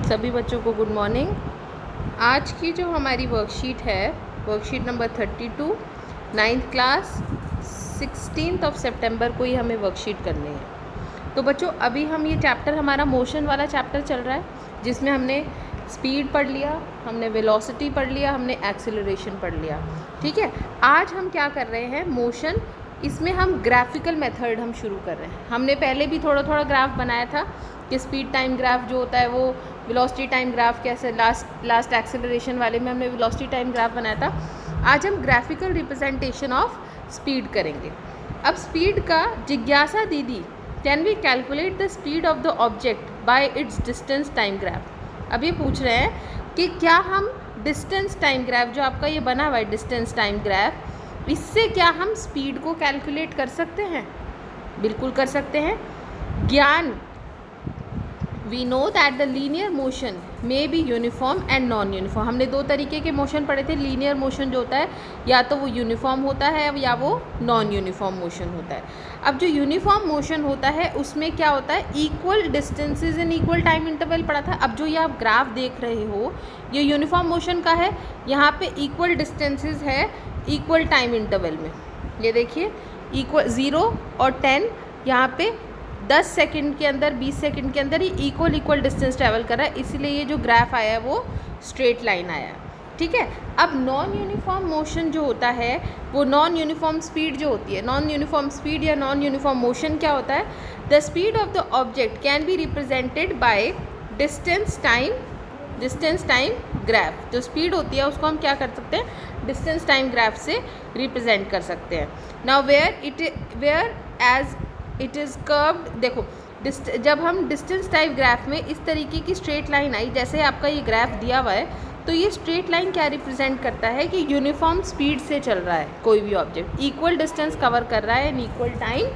सभी बच्चों को गुड मॉर्निंग। आज की जो हमारी वर्कशीट है, वर्कशीट नंबर 32, 9th क्लास 16 सितंबर को ही हमें वर्कशीट करनी है। तो बच्चों अभी हम ये चैप्टर, हमारा मोशन वाला चैप्टर चल रहा है, जिसमें हमने स्पीड पढ़ लिया, हमने वेलोसिटी पढ़ लिया, हमने एक्सेलरेशन पढ़ लिया। ठीक है, आज हम क्या कर रहे हैं, मोशन। इसमें हम ग्राफिकल मेथड हम शुरू कर रहे हैं। हमने पहले भी थोड़ा थोड़ा ग्राफ बनाया था कि स्पीड टाइम ग्राफ जो होता है वो वेलोसिटी टाइम ग्राफ कैसे, लास्ट एक्सेलरेशन वाले में हमने वेलोसिटी टाइम ग्राफ बनाया था। आज हम ग्राफिकल रिप्रेजेंटेशन ऑफ स्पीड करेंगे। अब स्पीड का जिज्ञासा दीदी, can we calculate the speed of the object by its distance time graph. अब ये पूछ रहे हैं कि क्या हम डिस्टेंस टाइम ग्राफ, जो आपका ये बना हुआ है डिस्टेंस टाइम ग्राफ, इससे क्या हम स्पीड को कैलकुलेट कर सकते हैं? बिल्कुल कर सकते हैं। ज्ञान, we know that the linear motion may be uniform and non uniform. हमने दो तरीके के मोशन पढ़े थे। लीनियर मोशन जो होता है या तो वो यूनिफॉर्म होता है या वो नॉन यूनिफॉर्म मोशन होता है। अब जो यूनिफॉर्म मोशन होता है उसमें क्या होता है, इक्वल डिस्टेंसेज इन इक्वल टाइम इंटरवल पढ़ा था। अब जो ये आप ग्राफ देख रहे हो ये यूनिफॉर्म मोशन का है। यहाँ पे इक्वल डिस्टेंसेज है इक्वल टाइम इंटरवल में। ये देखिए इक्वल 0 और 10, यहाँ पे 10 सेकंड के अंदर, 20 सेकंड के अंदर ही इक्वल डिस्टेंस ट्रैवल कर रहा है, इसलिए ये जो ग्राफ आया है वो स्ट्रेट लाइन आया है। ठीक है, अब नॉन यूनिफॉर्म मोशन जो होता है वो नॉन यूनिफॉर्म स्पीड जो होती है, नॉन यूनिफॉर्म स्पीड या नॉन यूनिफॉर्म मोशन क्या होता है, the speed of the object can be represented by distance time graph. जो स्पीड होती है उसको हम क्या कर सकते हैं, डिस्टेंस टाइम ग्राफ से रिप्रेजेंट कर सकते हैं। Now whereas it is curved, देखो जब हम डिस्टेंस टाइम ग्राफ में इस तरीके की स्ट्रेट लाइन आई, जैसे आपका ये ग्राफ दिया हुआ है, तो ये स्ट्रेट लाइन क्या रिप्रेजेंट करता है कि यूनिफॉर्म स्पीड से चल रहा है कोई भी ऑब्जेक्ट, इक्वल डिस्टेंस कवर कर रहा है in equal time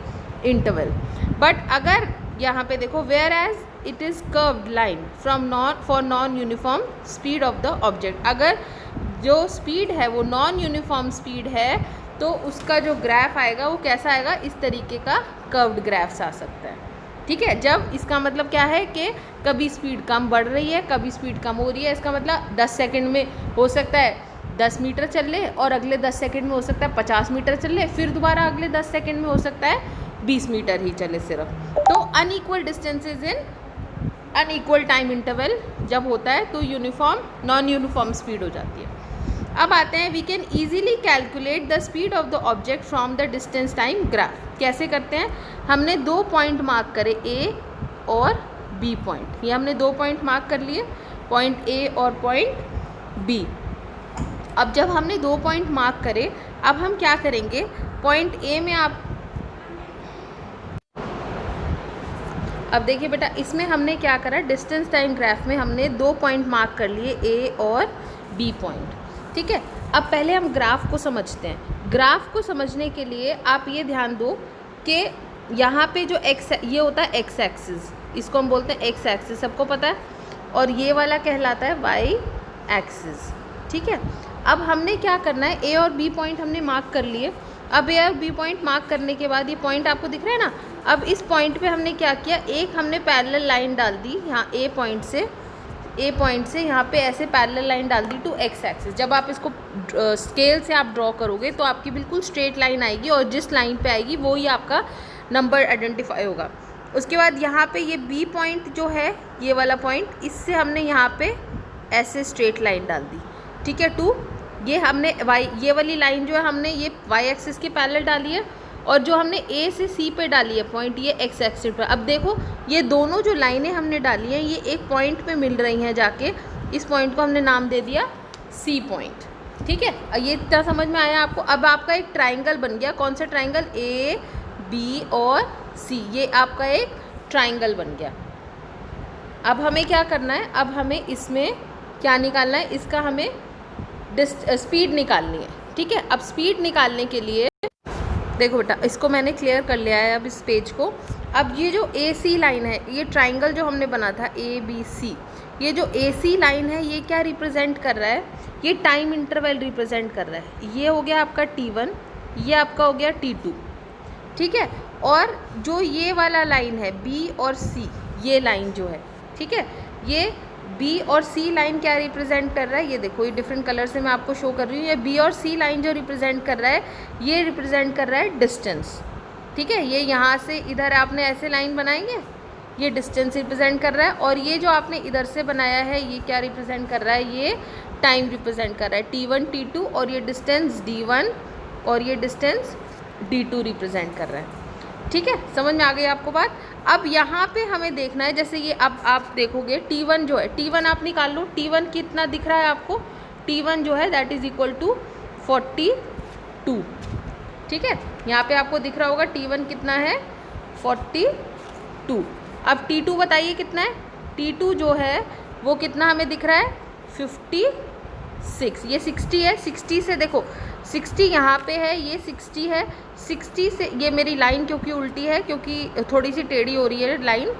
interval. But अगर यहाँ पे देखो, whereas it is curved line from for non uniform speed of the object, अगर जो स्पीड है वो नॉन यूनिफॉर्म स्पीड है तो उसका जो ग्राफ आएगा वो कैसा आएगा, इस तरीके का कर्व्ड ग्राफ्स आ सकता है। ठीक है, जब इसका मतलब क्या है कि कभी स्पीड कम बढ़ रही है, कभी स्पीड कम हो रही है, इसका मतलब 10 सेकंड में हो सकता है 10 मीटर चल ले, और अगले 10 सेकंड में हो सकता है 50 मीटर चल ले, फिर दोबारा अगले 10 सेकंड में हो सकता है 20 मीटर ही चले सिर्फ। तो अनइक्वल डिस्टेंसेज इन अनइक्वल टाइम इंटरवल जब होता है तो यूनिफॉर्म नॉन यूनिफॉर्म स्पीड हो जाती है। अब आते हैं, we can easily calculate the speed of the object from the distance time graph. कैसे करते हैं, हमने 2 पॉइंट मार्क करे, ए और बी पॉइंट। ये हमने 2 पॉइंट मार्क कर लिए, पॉइंट ए और पॉइंट बी। अब जब हमने 2 पॉइंट मार्क करे, अब हम क्या करेंगे, पॉइंट ए में आप, अब देखिए बेटा इसमें हमने क्या करा, डिस्टेंस टाइम ग्राफ में हमने 2 पॉइंट मार्क कर लिए, ए और बी पॉइंट। ठीक है, अब पहले हम ग्राफ को समझते हैं। ग्राफ को समझने के लिए आप ये ध्यान दो कि यहाँ पे जो एक्स, ये होता है एक्स एक्सिस, इसको हम बोलते हैं एक्स एक्सिस, सबको पता है, और ये वाला कहलाता है वाई एक्सिस। ठीक है, अब हमने क्या करना है, ए और बी पॉइंट हमने मार्क कर लिए। अब ए और बी पॉइंट मार्क करने के बाद ये पॉइंट आपको दिख रहा है ना, अब इस पॉइंट पे हमने क्या किया, एक हमने पैरेलल लाइन डाल दी यहाँ ए पॉइंट से यहाँ पे ऐसे पैरेलल लाइन डाल दी टू एक्स एक्सिस। जब आप इसको स्केल से आप ड्रॉ करोगे तो आपकी बिल्कुल स्ट्रेट लाइन आएगी, और जिस लाइन पे आएगी वो ही आपका नंबर आइडेंटिफाई होगा। उसके बाद यहाँ पे ये बी पॉइंट जो है, ये वाला पॉइंट, इससे हमने यहाँ पे ऐसे स्ट्रेट लाइन डाल दी। ठीक है, टू ये हमने वाई, ये वाली लाइन जो है हमने ये वाई एक्सिस के पैरेलल डाली है, और जो हमने ए से सी पे डाली है पॉइंट, ये एक्स एक्सिस पर। अब देखो ये दोनों जो लाइनें हमने डाली हैं ये एक पॉइंट पे मिल रही हैं जाके, इस पॉइंट को हमने नाम दे दिया सी पॉइंट। ठीक है, ये इतना समझ में आया आपको। अब आपका एक ट्राइंगल बन गया, कौन सा ट्राइंगल, ए बी और सी, ये आपका एक ट्राइंगल बन गया। अब हमें क्या करना है, अब हमें इसमें क्या निकालना है, इसका हमें स्पीड निकालनी है। ठीक है, अब स्पीड निकालने के लिए देखो बेटा, इसको मैंने क्लियर कर लिया है अब इस पेज को। अब ये जो ए सी लाइन है, ये ट्राइंगल जो हमने बना था ए बी सी, ये जो ए सी लाइन है ये क्या रिप्रेजेंट कर रहा है, ये टाइम इंटरवल रिप्रेजेंट कर रहा है। ये हो गया आपका T1, ये आपका हो गया T2। ठीक है, और जो ये वाला लाइन है बी और सी, ये लाइन जो है, ठीक है, ये बी और सी लाइन क्या रिप्रेजेंट कर रहा है, ये देखो ये डिफरेंट कलर से मैं आपको शो कर रही हूँ। ये बी और सी लाइन जो रिप्रेजेंट कर रहा है, ये रिप्रेजेंट कर रहा है डिस्टेंस। ठीक है, ये यहाँ से इधर आपने ऐसे लाइन बनाएंगे, ये डिस्टेंस रिप्रेजेंट कर रहा है। और ये जो आपने इधर से बनाया है, ये क्या रिप्रेजेंट कर रहा है, ये टाइम रिप्रेजेंट कर रहा है, T1 T2, और ये डिस्टेंस D1 और ये डिस्टेंस D2 रिप्रेजेंट कर रहा है। ठीक है, समझ में आ गई आपको बात। अब यहाँ पे हमें देखना है, जैसे ये अब आप देखोगे T1 जो है, T1 आप निकाल लो, T1 कितना दिख रहा है आपको, T1 जो है दैट इज इक्वल टू 42। ठीक है, यहाँ पे आपको दिख रहा होगा T1 कितना है, 42। अब T2 बताइए कितना है, T2 जो है वो कितना हमें दिख रहा है, 56। ये 60 है, 60 से देखो 60 यहाँ पे है, ये 60 है, 60 से ये मेरी लाइन क्योंकि उल्टी है, क्योंकि थोड़ी सी टेढ़ी हो रही है लाइन,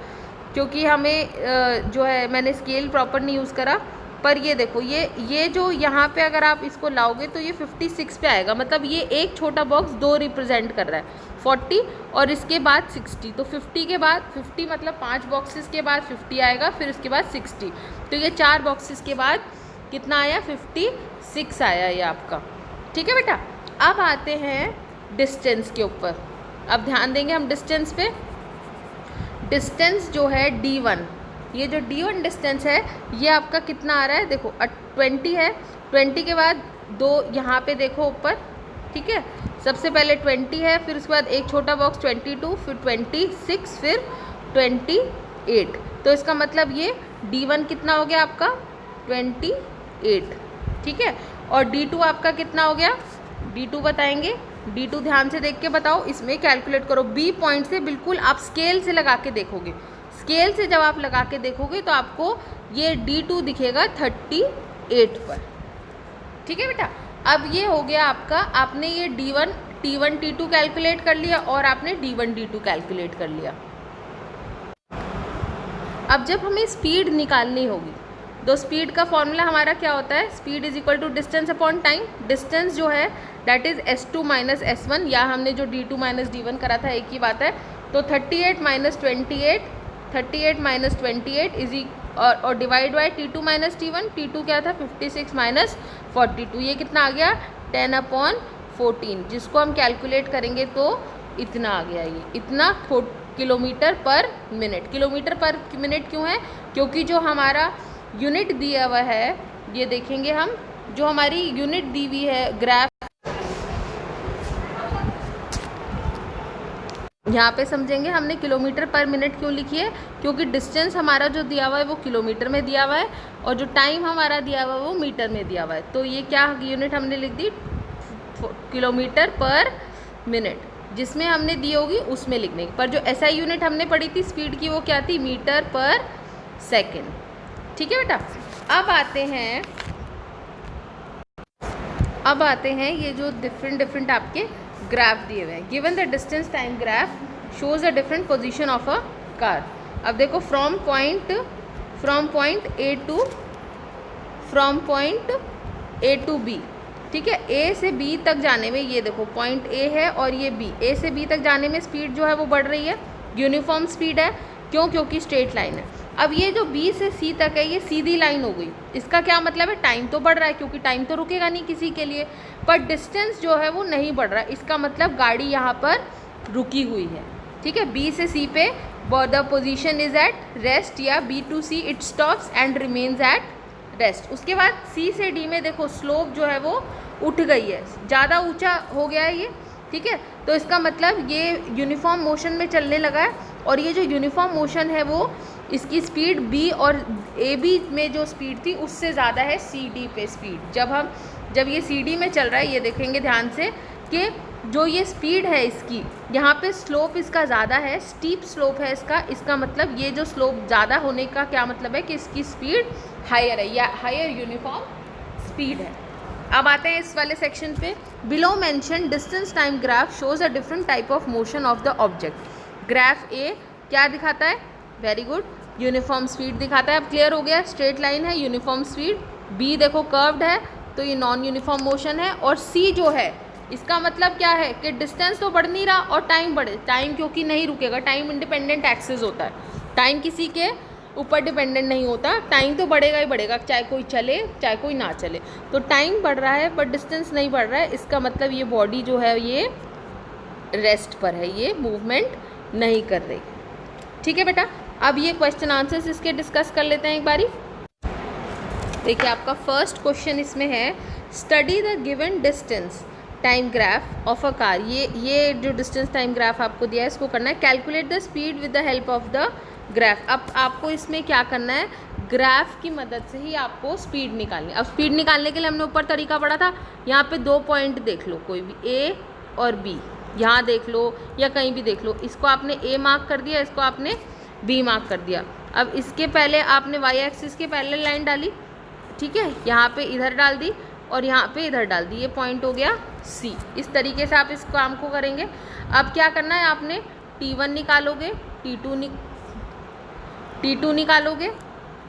क्योंकि हमें जो है मैंने स्केल प्रॉपर नहीं यूज़ करा। पर ये देखो ये जो यहाँ पे अगर आप इसको लाओगे तो ये 56 पे आएगा, मतलब ये एक छोटा बॉक्स 2 रिप्रेजेंट कर रहा है, 40 और इसके बाद 60। तो 50 के बाद 50 मतलब 5 बॉक्सेस के बाद 50 आएगा, फिर उसके बाद 60। तो ये 4 बॉक्सेस के बाद कितना आया, 56 आया ये आपका। ठीक है बेटा, अब आते हैं डिस्टेंस के ऊपर। अब ध्यान देंगे हम डिस्टेंस पे। डिस्टेंस जो है D1, ये जो D1 डिस्टेंस है ये आपका कितना आ रहा है, देखो 20 है, 20 के बाद 2 यहाँ पे देखो ऊपर। ठीक है, सबसे पहले 20 है, फिर उसके बाद एक छोटा बॉक्स 22, फिर 26, फिर 28। तो इसका मतलब ये D1 कितना हो गया आपका, 28। ठीक है, और D2 आपका कितना हो गया, D2 बताएंगे, D2 ध्यान से देख के बताओ, इसमें कैलकुलेट करो। B पॉइंट से बिल्कुल आप स्केल से लगा के देखोगे, स्केल से जब आप लगा के देखोगे तो आपको ये D2 दिखेगा 38 पर। ठीक है बेटा, अब ये हो गया आपका, आपने ये D1 T1 T2 कैलकुलेट कर लिया और आपने D1 D2 कैलकुलेट कर लिया। अब जब हमें स्पीड निकालनी होगी, तो स्पीड का फॉर्मूला हमारा क्या होता है, speed is equal to distance upon time. Distance जो है that is S2 minus S1, या हमने जो D2 माइनस D1 करा था एक ही बात है। तो 38 माइनस 28, 38 माइनस 28 इज और divide by T2 minus T1, T2 क्या था 56 माइनस 42, ये कितना आ गया 10/14, जिसको हम कैलकुलेट करेंगे तो इतना आ गया, ये इतना किलोमीटर पर मिनट। किलोमीटर पर मिनट क्यों है, क्योंकि जो हमारा यूनिट दिया हुआ है, ये देखेंगे हम, जो हमारी यूनिट दी हुई है ग्राफ, यहाँ पे समझेंगे हमने किलोमीटर पर मिनट क्यों लिखी है, क्योंकि डिस्टेंस हमारा जो दिया हुआ है वो किलोमीटर में दिया हुआ है और जो टाइम हमारा दिया हुआ है वो मीटर में दिया हुआ है। तो ये क्या यूनिट हमने लिख दी, किलोमीटर पर मिनट, जिसमें हमने दी होगी उसमें लिखने की। पर जो SI यूनिट हमने पढ़ी थी स्पीड की, वो क्या थी, मीटर पर सेकेंड। ठीक है बेटा, अब आते हैं ये जो डिफरेंट आपके ग्राफ दिए हुए हैं। Given the distance time graph shows a different position of a car. अब देखो from point A to B, ठीक है, A से B तक जाने में, ये देखो पॉइंट A है और ये B, A से B तक जाने में स्पीड जो है वो बढ़ रही है, यूनिफॉर्म स्पीड है। क्यों, क्योंकि स्ट्रेट लाइन है। अब ये जो B से C तक है ये सीधी लाइन हो गई, इसका क्या मतलब है, टाइम तो बढ़ रहा है, क्योंकि टाइम तो रुकेगा नहीं किसी के लिए, पर डिस्टेंस जो है वो नहीं बढ़ रहा है। इसका मतलब गाड़ी यहाँ पर रुकी हुई है। ठीक है, B से C पे the position is at rest, या B to C it stops and remains at rest. उसके बाद C से D में देखो स्लोप जो है वो उठ गई है, ज़्यादा ऊंचा हो गया है ये। ठीक है, तो इसका मतलब ये यूनिफॉर्म मोशन में चलने लगा है, और ये जो यूनिफॉर्म मोशन है वो इसकी स्पीड B और AB में जो स्पीड थी उससे ज़्यादा है CD पे स्पीड। जब ये CD में चल रहा है, ये देखेंगे ध्यान से कि जो ये स्पीड है इसकी, यहाँ पे स्लोप इसका ज़्यादा है, स्टीप स्लोप है इसका मतलब ये जो स्लोप ज़्यादा होने का क्या मतलब है कि इसकी स्पीड हायर है, या हायर यूनिफॉर्म स्पीड है। अब आते हैं इस वाले सेक्शन पे। Below mentioned distance time graph shows a different type of motion of the object. Graph A क्या दिखाता है, वेरी गुड, यूनिफॉर्म स्पीड दिखाता है। अब क्लियर हो गया, स्ट्रेट लाइन है, यूनिफॉर्म स्पीड। बी देखो कर्व्ड है, तो ये नॉन यूनिफॉर्म मोशन है। और सी जो है इसका मतलब क्या है कि डिस्टेंस तो बढ़ नहीं रहा और टाइम बढ़े, टाइम क्योंकि नहीं रुकेगा, टाइम इंडिपेंडेंट एक्सिस होता है, टाइम किसी के ऊपर डिपेंडेंट नहीं होता, टाइम तो बढ़ेगा ही बढ़ेगा, चाहे कोई चले चाहे कोई ना चले। तो टाइम बढ़ रहा है बट डिस्टेंस नहीं बढ़ रहा है, इसका मतलब ये बॉडी जो है ये रेस्ट पर है, ये मूवमेंट नहीं कर रही। ठीक है बेटा, अब ये क्वेश्चन आंसर्स इसके डिस्कस कर लेते हैं एक बारी। देखिए आपका फर्स्ट क्वेश्चन इसमें है, study the given distance time graph of a car. ये जो डिस्टेंस टाइम ग्राफ आपको दिया है इसको करना है, calculate the speed with the help of the graph. अब आपको इसमें क्या करना है, ग्राफ की मदद से ही आपको स्पीड निकालनी है। अब स्पीड निकालने के लिए हमने ऊपर तरीका पढ़ा था, यहाँ पे 2 पॉइंट देख लो, कोई भी ए और बी, यहाँ देख लो या कहीं भी देख लो, इसको आपने ए मार्क कर दिया, इसको आपने बी मार्क कर दिया। अब इसके पहले आपने वाई एक्सिस के पैरेलल लाइन डाली, ठीक है, यहाँ पे इधर डाल दी और यहाँ पे इधर डाल दी, ये पॉइंट हो गया सी। इस तरीके से आप इस काम को करेंगे। अब क्या करना है, आपने T1 निकालोगे, T2 निकालोगे,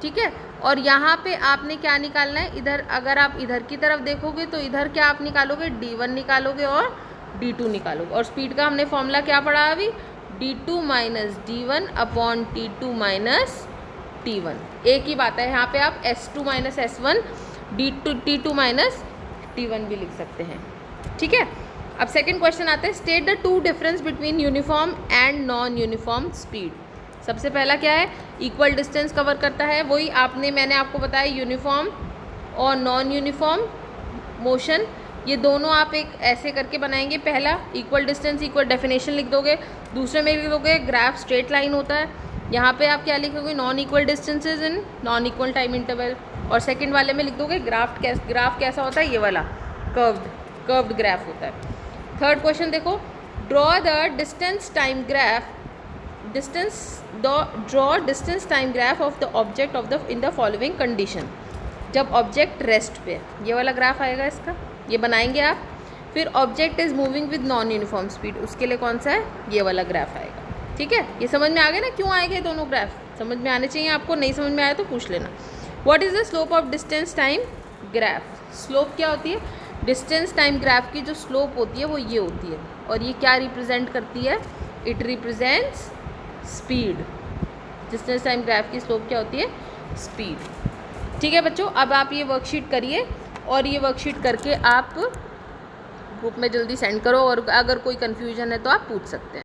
ठीक है, और यहाँ पे आपने क्या निकालना है, इधर अगर आप इधर की तरफ देखोगे तो इधर क्या आप निकालोगे, D1 निकालोगे और D2 निकालोगे। और स्पीड का हमने फॉर्मूला क्या पढ़ा अभी, D2 minus D1 upon T2 minus T1। एक ही बात है, यहाँ पे आप S2 minus S1 T2 minus T1 भी लिख सकते हैं। ठीक है, अब सेकंड क्वेश्चन आता है, state the two difference between uniform and non uniform speed. सबसे पहला क्या है, इक्वल डिस्टेंस कवर करता है, वही मैंने आपको बताया यूनिफॉर्म और नॉन यूनिफॉर्म मोशन, ये दोनों आप एक ऐसे करके बनाएंगे। पहला इक्वल डिस्टेंस इक्वल डेफिनेशन लिख दोगे, दूसरे में लिख दोगे ग्राफ स्ट्रेट लाइन होता है, यहाँ पे आप क्या लिखोगे, non equal distances in non equal time interval, और सेकंड वाले में लिख दोगे ग्राफ कैसा होता है, ये वाला कर्व्ड ग्राफ होता है। थर्ड क्वेश्चन देखो, draw distance time graph of the object in the following condition. जब ऑब्जेक्ट रेस्ट पे, ये वाला ग्राफ आएगा इसका, ये बनाएंगे आप। फिर object is moving with non uniform speed, उसके लिए कौन सा है, ये वाला ग्राफ आएगा। ठीक है, ये समझ में आ गया ना, क्यों आएंगे दोनों ग्राफ, समझ में आने चाहिए आपको, नहीं समझ में आया तो पूछ लेना। What is the slope of distance time graph. Slope क्या होती है, डिस्टेंस टाइम ग्राफ की जो स्लोप होती है वो ये होती है, और ये क्या रिप्रेजेंट करती है, it represents speed. Distance time graph की स्लोप क्या होती है, स्पीड। ठीक है बच्चों, अब आप ये वर्कशीट करिए और ये वर्कशीट करके आप ग्रुप में जल्दी सेंड करो, और अगर कोई कन्फ्यूजन है तो आप पूछ सकते हैं।